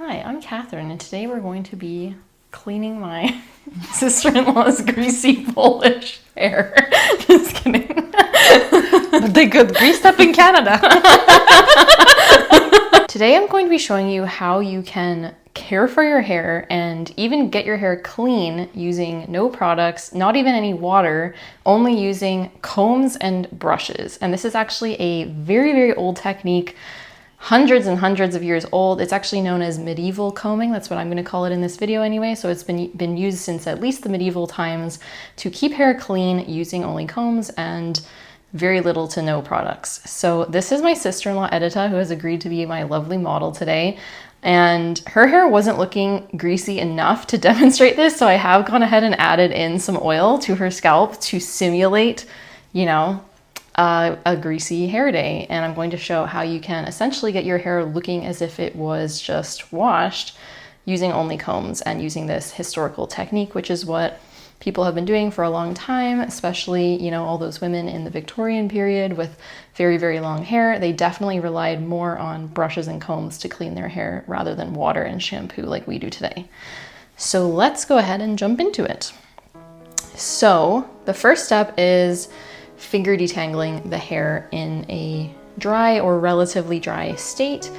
Hi, I'm Catherine, and today we're going to be cleaning my sister-in-law's greasy Polish hair. Just kidding. They could grease up in Canada. Today I'm going to be showing you how you can care for your hair and even get your hair clean using no products, not even any water, only using combs and brushes. And this is actually a very, very old technique, hundreds and hundreds of years old. It's actually known as medieval combing. That's what I'm going to call it in this video anyway. So it's been used since at least the medieval times to keep hair clean using only combs and very little to no products. So this is my sister-in-law Edita, who has agreed to be my lovely model today. And her hair wasn't looking greasy enough to demonstrate this, so I have gone ahead and added in some oil to her scalp to simulate, you know, a greasy hair day. And I'm going to show how you can essentially get your hair looking as if it was just washed using only combs and using this historical technique, which is what people have been doing for a long time, especially, you know, all those women in the Victorian period with very, very long hair. They definitely relied more on brushes and combs to clean their hair rather than water and shampoo like we do today. So let's go ahead and jump into it. So the first step is finger detangling the hair in a dry or relatively dry state.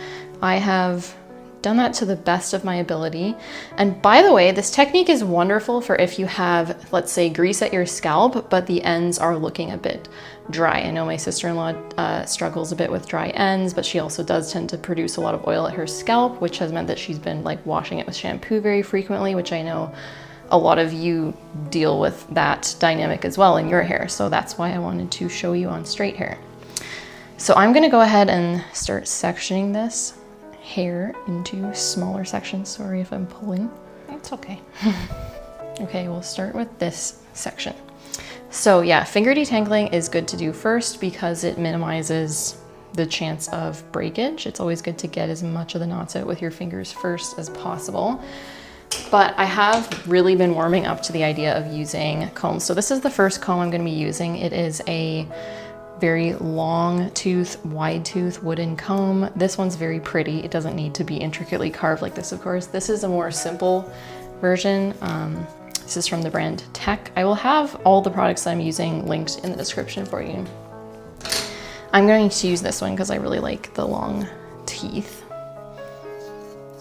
I have done that to the best of my ability. And by the way, this technique is wonderful for if you have, let's say, grease at your scalp, but the ends are looking a bit dry. I know my sister-in-law struggles a bit with dry ends, but she also does tend to produce a lot of oil at her scalp, which has meant that she's been like washing it with shampoo very frequently, which I know a lot of you deal with that dynamic as well in your hair. So that's why I wanted to show you on straight hair. So I'm gonna go ahead and start sectioning this hair into smaller sections. Sorry if I'm pulling. It's okay. Okay, we'll start with this section. So yeah, finger detangling is good to do first because it minimizes the chance of breakage. It's always good to get as much of the knots out with your fingers first as possible. But I have really been warming up to the idea of using combs. So this is the first comb I'm going to be using. It is a very long tooth, wide tooth wooden comb. This one's very pretty. It doesn't need to be intricately carved like this, of course. This is a more simple version. This is from the brand Tech. I will have all the products that I'm using linked in the description for you. I'm going to use this one because I really like the long teeth.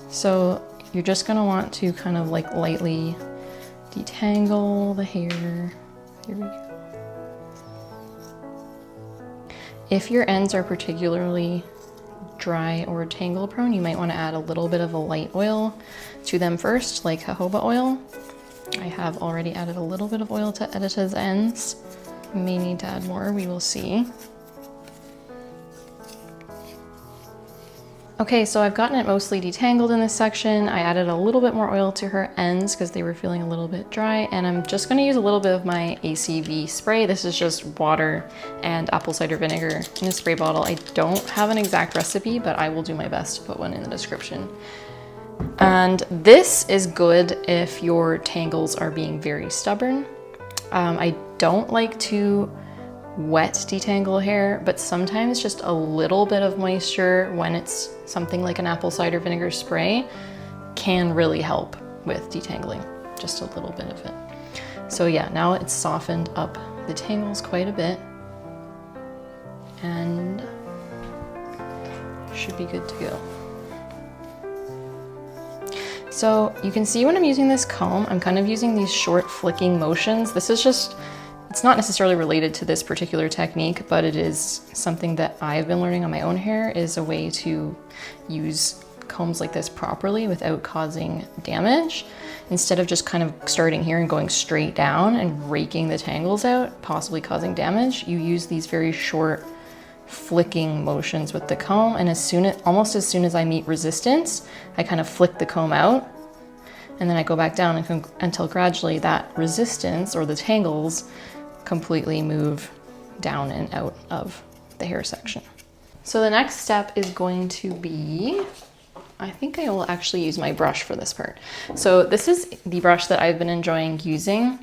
So you're just gonna want to kind of like lightly detangle the hair. Here we go. If your ends are particularly dry or tangle prone, you might want to add a little bit of a light oil to them first, like jojoba oil. I have already added a little bit of oil to Edita's ends. May need to add more, we will see. Okay, so I've gotten it mostly detangled in this section. I added a little bit more oil to her ends because they were feeling a little bit dry, and I'm just gonna use a little bit of my ACV spray. This is just water and apple cider vinegar in a spray bottle. I don't have an exact recipe, but I will do my best to put one in the description. And this is good if your tangles are being very stubborn. I don't like to wet detangle hair, but sometimes just a little bit of moisture when it's something like an apple cider vinegar spray can really help with detangling, just a little bit of it. So yeah, now it's softened up the tangles quite a bit and should be good to go. So you can see when I'm using this comb, I'm kind of using these short flicking motions. This is just, it's not necessarily related to this particular technique, but it is something that I've been learning on my own hair, is a way to use combs like this properly without causing damage. Instead of just kind of starting here and going straight down and raking the tangles out, possibly causing damage, you use these very short flicking motions with the comb. And almost as soon as I meet resistance, I kind of flick the comb out, and then I go back down until gradually that resistance or the tangles completely move down and out of the hair section. So the next step is going to be, I think I will actually use my brush for this part. So this is the brush that I've been enjoying using.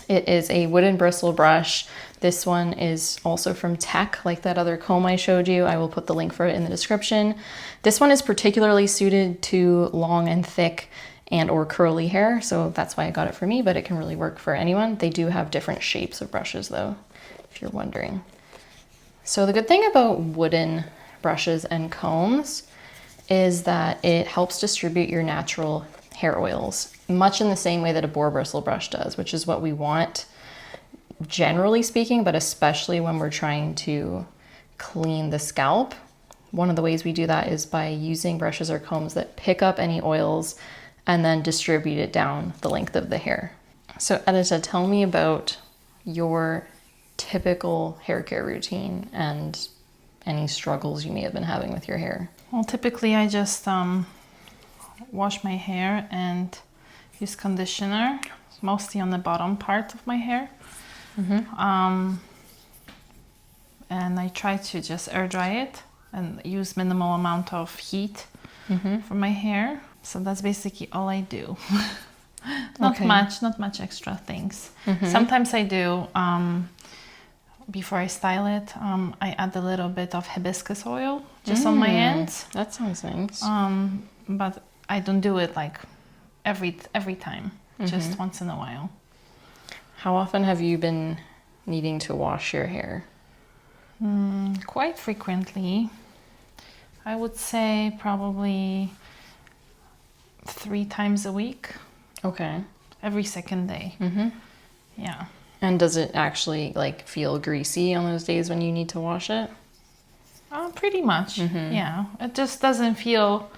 It is a wooden bristle brush. This one is also from Tech, like that other comb I showed you. I will put the link for it in the description. This one is particularly suited to long and thick and or curly hair, so that's why I got it for me, but it can really work for anyone. They do have different shapes of brushes though, if you're wondering. So the good thing about wooden brushes and combs is that it helps distribute your natural hair oils, much in the same way that a boar bristle brush does, which is what we want generally speaking, but especially when we're trying to clean the scalp. One of the ways we do that is by using brushes or combs that pick up any oils and then distribute it down the length of the hair. So Edita, tell me about your typical hair care routine and any struggles you may have been having with your hair. Well, typically I just wash my hair and use conditioner, mostly on the bottom part of my hair. And I try to just air dry it and use minimal amount of heat for my hair. So that's basically all I do. Not much extra things. Sometimes I do, before I style it, I add a little bit of hibiscus oil just on my ends. That sounds nice. But I don't do it like every time, just once in a while. How often have you been needing to wash your hair? Quite frequently. I would say probably 3 times a week. Okay. Every second day. Yeah. And does it actually like feel greasy on those days when you need to wash it? Pretty much. Yeah. It just doesn't feel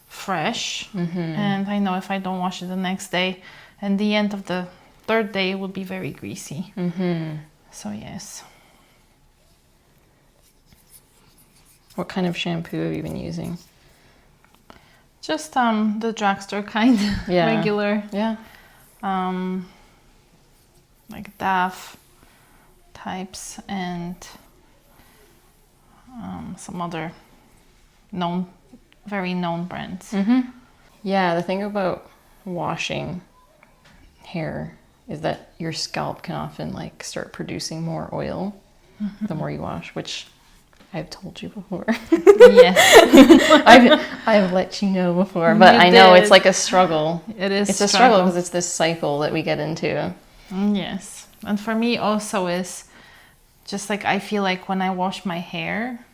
fresh. And I know if I don't wash it the next day, and the end of the 3rd day it would be very greasy. So yes. What kind of shampoo have you been using? Just the drugstore kind, regular. Yeah. Like Dove types and some other very known brands. Yeah, the thing about washing hair is that your scalp can often like start producing more oil the more you wash, which I've told you before. Yes. I've let you know before, but I know it's like a struggle. It is. It's a struggle because it's this cycle that we get into. Yes. And for me also is just like I feel like when I wash my hair,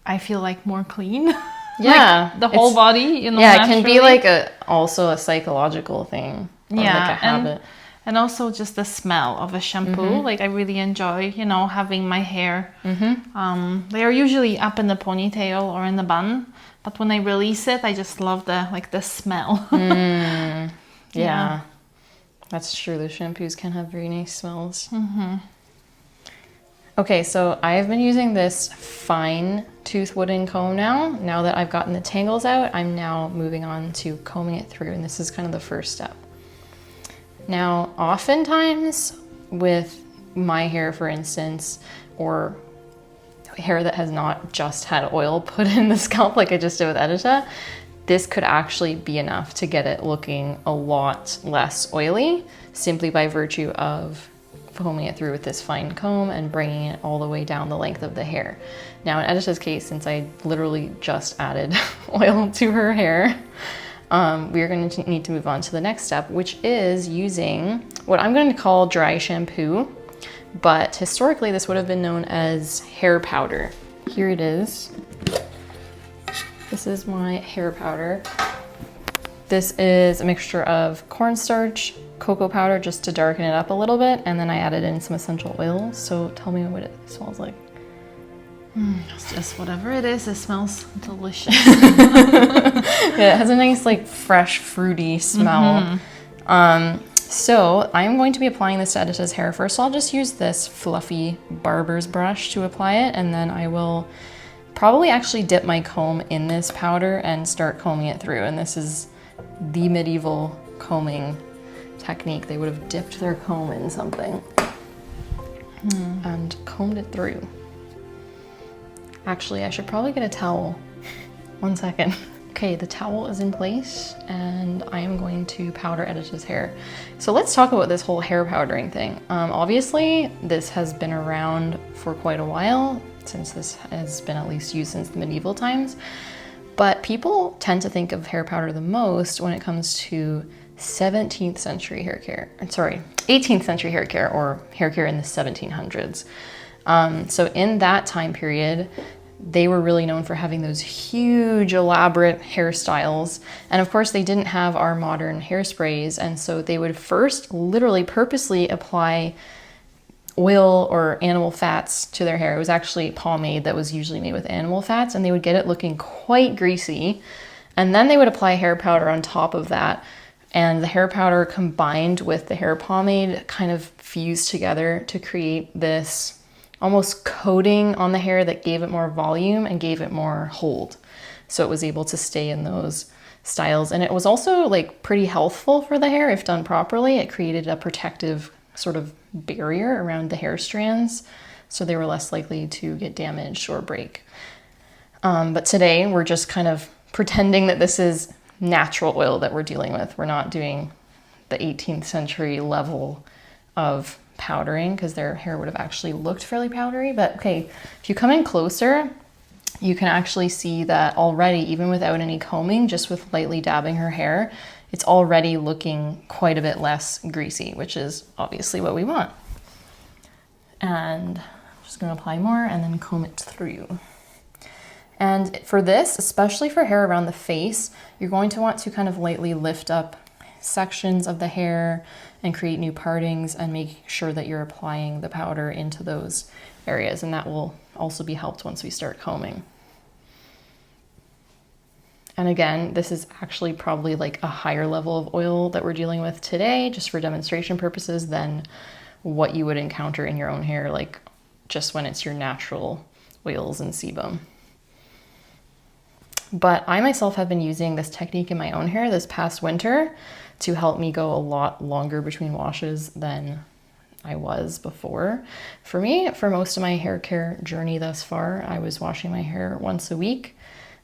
I feel like more clean. Yeah. Like the whole body, you know. Yeah, it can be like also a psychological thing. Or like a habit. And also just the smell of a shampoo. Like I really enjoy, you know, having my hair. They are usually up in the ponytail or in the bun, but when I release it, I just love the smell. Yeah. That's true. The shampoos can have very nice smells. Okay, so I have been using this fine tooth wooden comb now. Now that I've gotten the tangles out, I'm now moving on to combing it through, and this is kind of the first step. Now, oftentimes with my hair, for instance, or hair that has not just had oil put in the scalp like I just did with Edita, this could actually be enough to get it looking a lot less oily simply by virtue of combing it through with this fine comb and bringing it all the way down the length of the hair. Now in Edita's case, since I literally just added oil to her hair, we are going to need to move on to the next step, which is using what I'm going to call dry shampoo, but historically this would have been known as hair powder. Here it is. This is my hair powder. This is a mixture of cornstarch, cocoa powder just to darken it up a little bit, and then I added in some essential oils. So tell me what it smells like. It's just whatever it is, it smells delicious. Yeah, it has a nice like fresh fruity smell. So I'm going to be applying this to Edita's hair first. So I'll just use this fluffy barber's brush to apply it, and then I will probably actually dip my comb in this powder and start combing it through. And this is the medieval combing technique. They would have dipped their comb in something and combed it through. Actually, I should probably get a towel. 1 second. Okay, the towel is in place and I am going to powder Edita's hair. So let's talk about this whole hair powdering thing. Obviously, this has been around for quite a while, since this has been at least used since the medieval times. But people tend to think of hair powder the most when it comes to 17th century hair care, sorry, 18th century hair care, or hair care in the 1700s. So in that time period, they were really known for having those huge, elaborate hairstyles. And of course, they didn't have our modern hairsprays. And so they would first literally purposely apply oil or animal fats to their hair. It was actually pomade that was usually made with animal fats, and they would get it looking quite greasy. And then they would apply hair powder on top of that. And the hair powder combined with the hair pomade kind of fused together to create this almost coating on the hair that gave it more volume and gave it more hold. So it was able to stay in those styles. And it was also like pretty healthful for the hair if done properly. It created a protective sort of barrier around the hair strands, so they were less likely to get damaged or break. But today we're just kind of pretending that this is natural oil that we're dealing with. We're not doing the 18th century level of powdering, because their hair would have actually looked fairly powdery. But okay, if you come in closer, you can actually see that already, even without any combing, just with lightly dabbing her hair, it's already looking quite a bit less greasy, which is obviously what we want. And I'm just gonna apply more and then comb it through. And for this, especially for hair around the face, you're going to want to kind of lightly lift up sections of the hair and create new partings and make sure that you're applying the powder into those areas. And that will also be helped once we start combing. And again, this is actually probably like a higher level of oil that we're dealing with today, just for demonstration purposes, than what you would encounter in your own hair, like just when it's your natural oils and sebum. But I myself have been using this technique in my own hair this past winter to help me go a lot longer between washes than I was before. For me, for most of my hair care journey thus far, I was washing my hair once a week,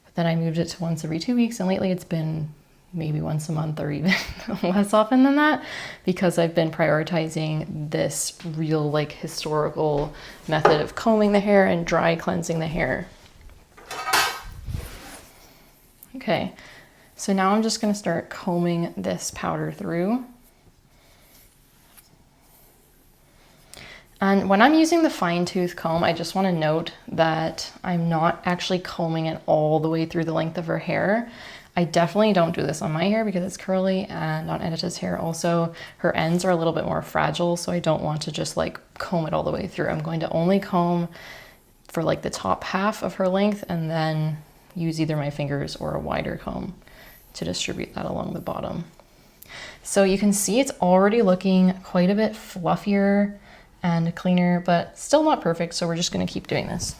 but then I moved it to once every 2 weeks, and lately it's been maybe once a month or even less often than that, because I've been prioritizing this real like historical method of combing the hair and dry cleansing the hair. Okay, so now I'm just going to start combing this powder through. And when I'm using the fine tooth comb, I just want to note that I'm not actually combing it all the way through the length of her hair. I definitely don't do this on my hair because it's curly, and on Edita's hair also, her ends are a little bit more fragile, so I don't want to just like comb it all the way through. I'm going to only comb for like the top half of her length, and then use either my fingers or a wider comb to distribute that along the bottom. So you can see it's already looking quite a bit fluffier and cleaner, but still not perfect, so we're just gonna keep doing this.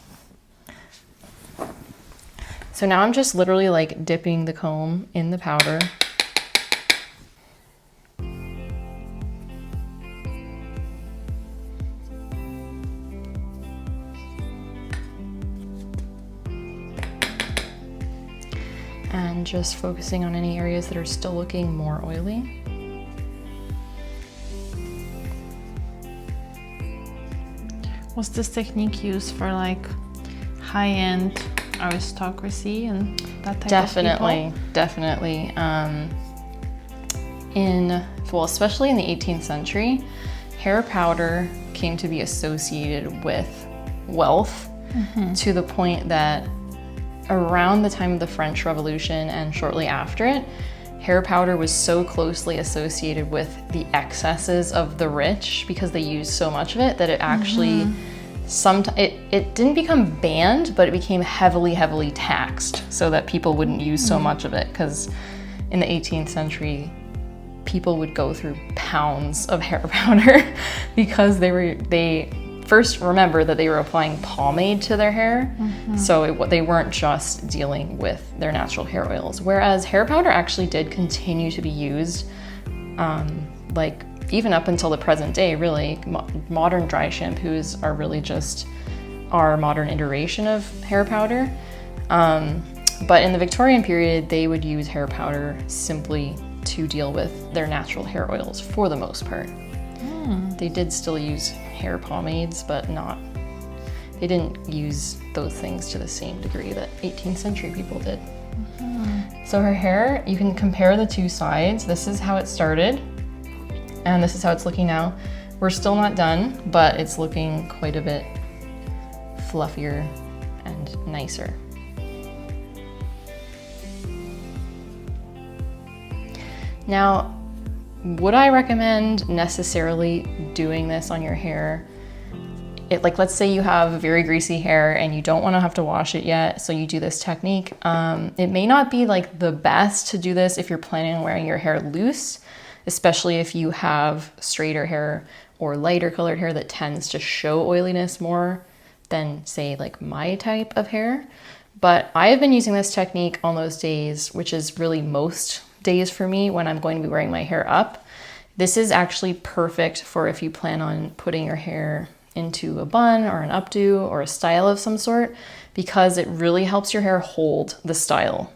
So now I'm just literally like dipping the comb in the powder. And just focusing on any areas that are still looking more oily. Was this technique used for like high-end aristocracy and that type of people? Definitely. Well, especially in the 18th century, hair powder came to be associated with wealth, to the point that around the time of the French Revolution and shortly after it, hair powder was so closely associated with the excesses of the rich, because they used so much of it, that it actually it didn't become banned, but it became heavily taxed so that people wouldn't use so much of it, because in the 18th century people would go through pounds of hair powder because they first remember that they were applying pomade to their hair, so they weren't just dealing with their natural hair oils. Whereas hair powder actually did continue to be used, like even up until the present day, really. Modern dry shampoos are really just our modern iteration of hair powder. But in the Victorian period, they would use hair powder simply to deal with their natural hair oils for the most part. They did still use hair pomades, but they didn't use those things to the same degree that 18th century people did. So her hair, you can compare the two sides. This is how it started, and this is how it's looking now. We're still not done, but it's looking quite a bit fluffier and nicer. Now, would I recommend necessarily doing this on your hair? Like, let's say you have very greasy hair and you don't want to have to wash it yet, so you do this technique. It may not be like the best to do this if you're planning on wearing your hair loose, especially if you have straighter hair or lighter colored hair that tends to show oiliness more than, say, like my type of hair. But I have been using this technique on those days, which is really most days for me when I'm going to be wearing my hair up. This is actually perfect for if you plan on putting your hair into a bun or an updo or a style of some sort, because it really helps your hair hold the style.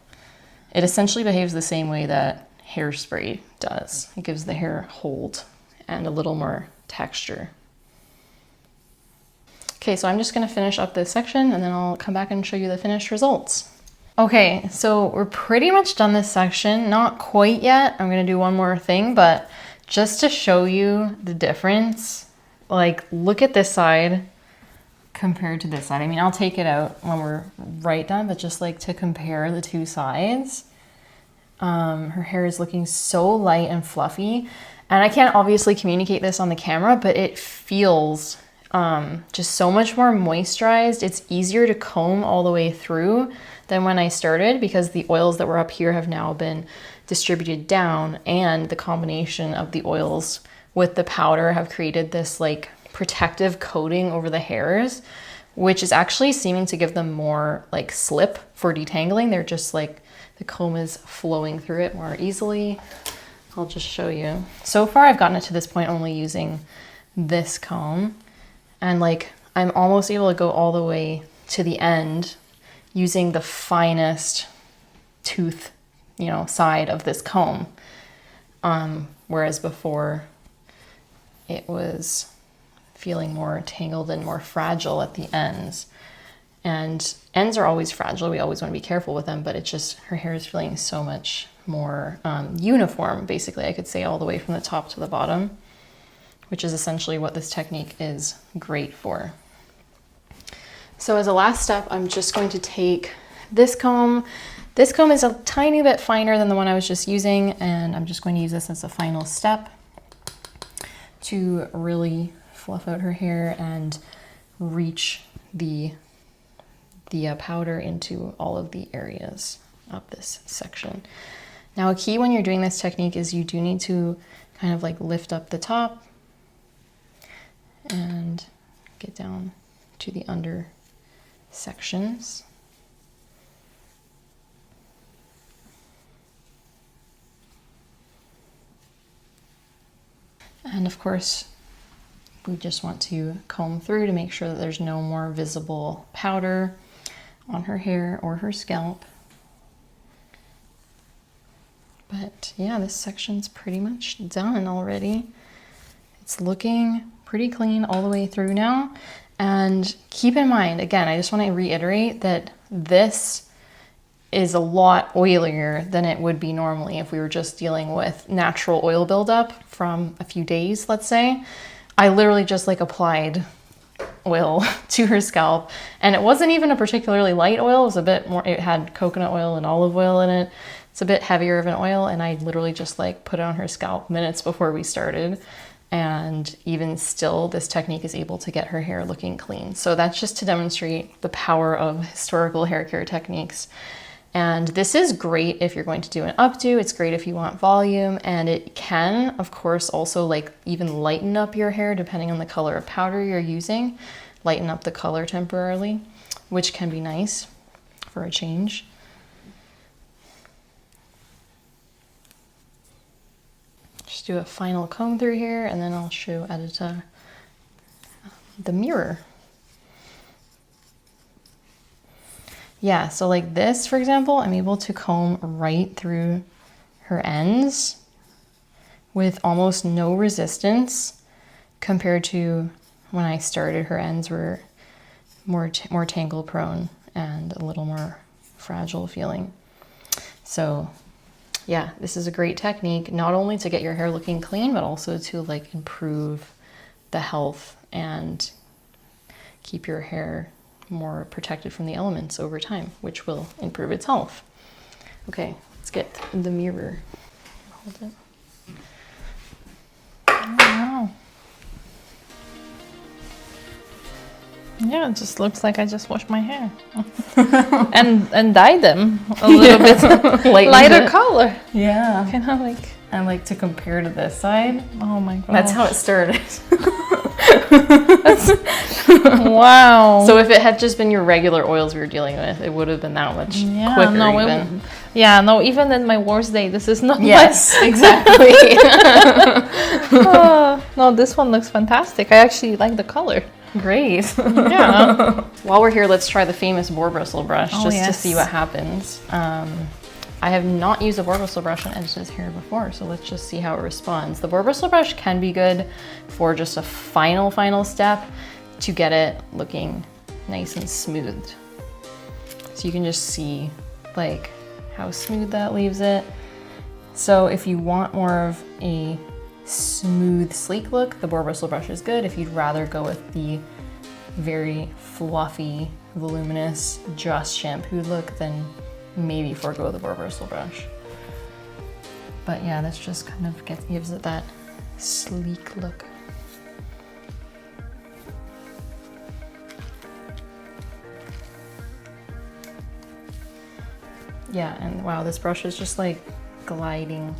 It essentially behaves the same way that hairspray does. It gives the hair hold and a little more texture. Okay, so I'm just gonna finish up this section and then I'll come back and show you the finished results. Okay, so we're pretty much done this section. Not quite yet. I'm gonna do one more thing, but just to show you the difference, like look at this side compared to this side. I mean, I'll take it out when we're right done, but just like to compare the two sides. Her hair is looking so light and fluffy, and I can't obviously communicate this on the camera, but it feels just so much more moisturized. It's easier to comb all the way through than when I started, because the oils that were up here have now been distributed down, and the combination of the oils with the powder have created this like protective coating over the hairs, which is actually seeming to give them more like slip for detangling. They're just like, the comb is flowing through it more easily. I'll just show you. So far I've gotten it to this point only using this comb, and like I'm almost able to go all the way to the end using the finest tooth, side of this comb. Whereas before it was feeling more tangled and more fragile at the ends. And ends are always fragile. We always want to be careful with them, but it's just, her hair is feeling so much more uniform, basically, I could say, all the way from the top to the bottom, which is essentially what this technique is great for. So as a last step, I'm just going to take this comb. This comb is a tiny bit finer than the one I was just using, and I'm just going to use this as a final step to really fluff out her hair and reach the powder into all of the areas of this section. Now, a key when you're doing this technique is you do need to kind of like lift up the top and get down to the under sections. And of course, we just want to comb through to make sure that there's no more visible powder on her hair or her scalp. But yeah, this section's pretty much done already. It's looking pretty clean all the way through now. And keep in mind, again, I just want to reiterate that this is a lot oilier than it would be normally if we were just dealing with natural oil buildup from a few days, let's say. I literally just like applied oil to her scalp, and it wasn't even a particularly light oil. It was a bit more, it had coconut oil and olive oil in it. It's a bit heavier of an oil, and I literally just like put it on her scalp minutes before we started. And even still, this technique is able to get her hair looking clean. So that's just to demonstrate the power of historical hair care techniques. And this is great if you're going to do an updo. It's great if you want volume, and it can, of course, also like even lighten up your hair depending on the color of powder you're using. Lighten up the color temporarily, which can be nice for a change. Just do a final comb through here, and then I'll show Edita the mirror. Yeah, so like this, for example, I'm able to comb right through her ends with almost no resistance compared to when I started. Her ends were more tangle prone and a little more fragile feeling. So yeah, this is a great technique, not only to get your hair looking clean, but also to like improve the health and keep your hair more protected from the elements over time, which will improve its health. Okay, let's get the mirror. Hold it. Oh, wow. Yeah, it just looks like I just washed my hair and dyed them a little bit lighter color. Yeah. Kind of like. And like to compare to this side. Oh my god. That's how it started. Wow. So if it had just been your regular oils we were dealing with, it would have been that much quicker. No, even in my worst day, this is not. Yes, exactly. No, this one looks fantastic. I actually like the color. Great. Yeah. While we're here, let's try the famous Boar bristle brush to yes. see what happens. I have not used a Boar bristle brush on Edge's hair before, so let's just see how it responds. The Boar bristle brush can be good for just a final step to get it looking nice and smooth. So you can just see like how smooth that leaves it. So if you want more of a smooth, sleek look, the Boar bristle brush is good. If you'd rather go with the very fluffy, voluminous, just shampooed look, then maybe forgo the Boar bristle brush. But yeah, this just kind of gives it that sleek look. Yeah, and wow, this brush is just like gliding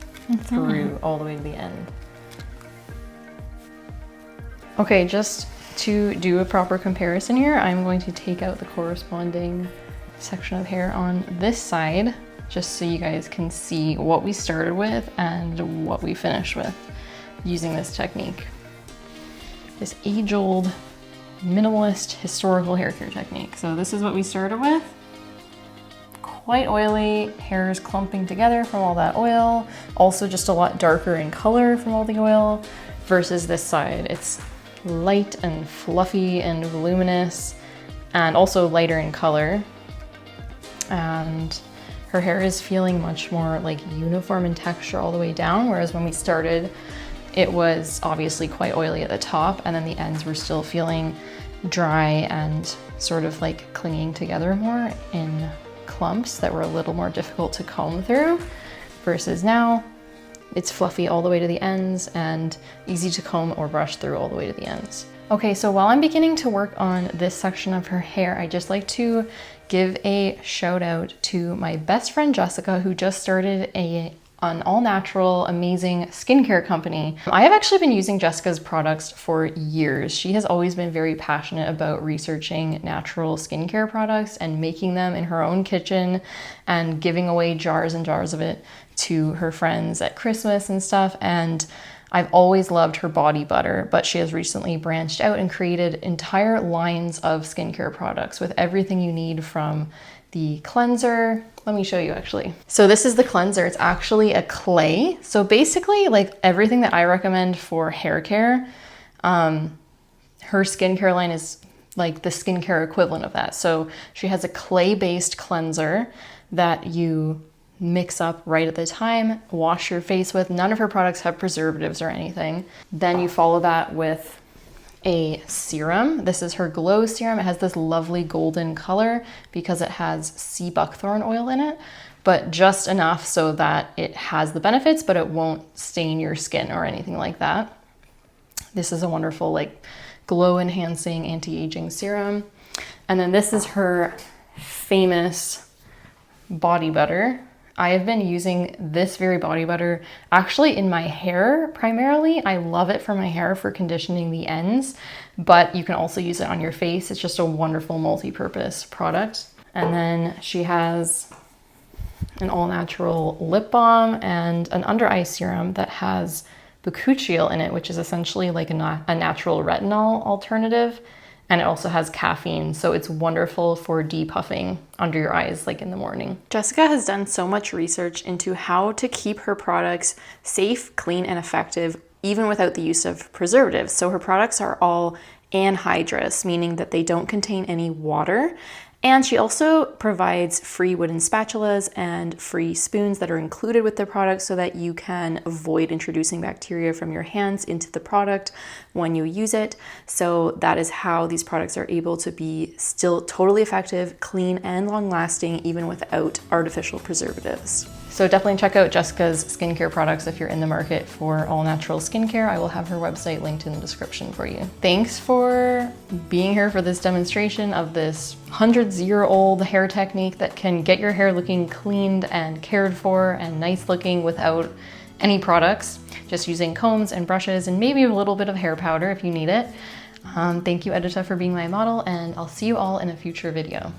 through all the way to the end. Okay, just to do a proper comparison here, I'm going to take out the corresponding section of hair on this side, just so you guys can see what we started with and what we finished with using this technique. This age-old, minimalist, historical hair care technique. So this is what we started with. Quite oily, hair is clumping together from all that oil. Also just a lot darker in color from all the oil, versus this side. It's light and fluffy and voluminous, and also lighter in color. And her hair is feeling much more like uniform in texture all the way down, whereas when we started, it was obviously quite oily at the top, and then the ends were still feeling dry and sort of like clinging together more in clumps that were a little more difficult to comb through, versus now it's fluffy all the way to the ends and easy to comb or brush through all the way to the ends. Okay, so while I'm beginning to work on this section of her hair, I just like to give a shout out to my best friend Jessica, who just started an all-natural, amazing skincare company. I have actually been using Jessica's products for years. She has always been very passionate about researching natural skincare products and making them in her own kitchen and giving away jars and jars of it to her friends at Christmas and stuff. And I've always loved her body butter, but she has recently branched out and created entire lines of skincare products with everything you need, from the cleanser. Let me show you actually. So this is the cleanser. It's actually a clay. So basically like everything that I recommend for hair care, her skincare line is like the skincare equivalent of that. So she has a clay-based cleanser that you mix up right at the time, wash your face with. None of her products have preservatives or anything. Then you follow that with a serum. This is her glow serum. It has this lovely golden color because it has sea buckthorn oil in it, but just enough so that it has the benefits, but it won't stain your skin or anything like that. This is a wonderful like glow enhancing anti-aging serum. And then this is her famous body butter. I have been using this very body butter actually in my hair primarily. I love it for my hair for conditioning the ends, but you can also use it on your face. It's just a wonderful multi-purpose product. And then she has an all-natural lip balm and an under-eye serum that has bakuchiol in it, which is essentially like a natural retinol alternative. and it also has caffeine, so it's wonderful for depuffing under your eyes like in the morning. Jessica has done so much research into how to keep her products safe, clean, and effective even without the use of preservatives. So her products are all anhydrous, meaning that they don't contain any water. And she also provides free wooden spatulas and free spoons that are included with the product so that you can avoid introducing bacteria from your hands into the product when you use it. So that is how these products are able to be still totally effective, clean, and long-lasting even without artificial preservatives. So definitely check out Jessica's skincare products if you're in the market for all natural skincare. I will have her website linked in the description for you. Thanks for being here for this demonstration of this hundreds-year-old hair technique that can get your hair looking cleaned and cared for and nice looking without any products, just using combs and brushes and maybe a little bit of hair powder if you need it. Thank you, Edita, for being my model, and I'll see you all in a future video.